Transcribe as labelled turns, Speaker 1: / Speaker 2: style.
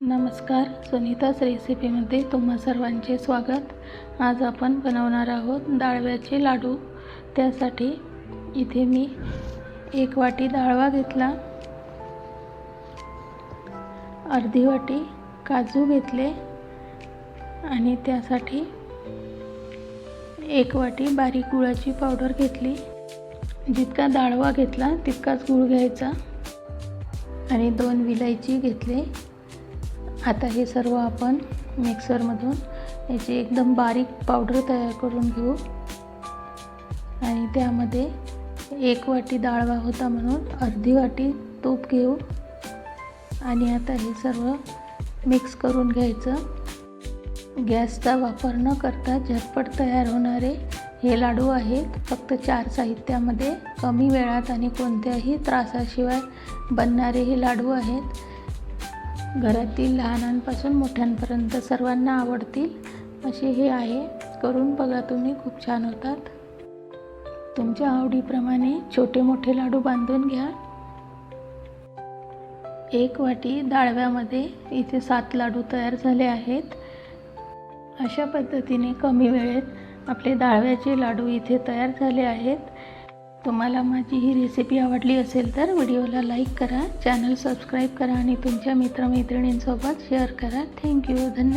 Speaker 1: नमस्कार, सुनीताच रेसिपीमध्ये तुम्हा सर्वांचे स्वागत। आज आपण बनवणार आहोत डाळव्याचे लाडू। त्यासाठी इथे मी 1 वाटी डाळवा घेतला, अर्धी वाटी काजू घेतले आणि त्यासाठी 1 वाटी बारीक गुळाची पावडर घेतली। जितका डाळवा घेतला तितकाच गुळ घ्यायचा आणि 2 विलायची घेतले। आता हे सर्व आपण मिक्सरमधून याची एकदम बारीक पावडर तयार करून घेऊ आणि त्यामध्ये 1 वाटी डाळवा होता म्हणून अर्धी वाटी तूप घेऊ आणि आता हे सर्व मिक्स करून घ्यायचं। गॅसचा वापर न करता झटपट तयार होणारे हे लाडू आहेत। फक्त 4 साहित्यामध्ये कमी वेळात आणि कोणत्याही त्रासाशिवाय बनणारे हे लाडू आहेत। घरातील लहानांपासून मोठ्यांपर्यंत सर्वांना आवडतील असे हे आहे। करून बघा तुम्ही, खूप छान होतात। तुमच्या आवडीप्रमाणे छोटे मोठे लाडू बांधून घ्या। 1 वाटी डाळव्यामध्ये इथे 7 लाडू तयार झाले आहेत। अशा पद्धतीने कमी वेळेत आपले डाळव्याचे लाडू इथे तयार झाले आहेत। तुम्हाला माझी ही रेसिपी आवडली असेल तर व्हिडिओला लाईक करा, चॅनल सबस्क्राईब करा आणि तुमच्या मित्रमैत्रिणींसोबत शेअर करा। थँक्यू, धन्यवाद।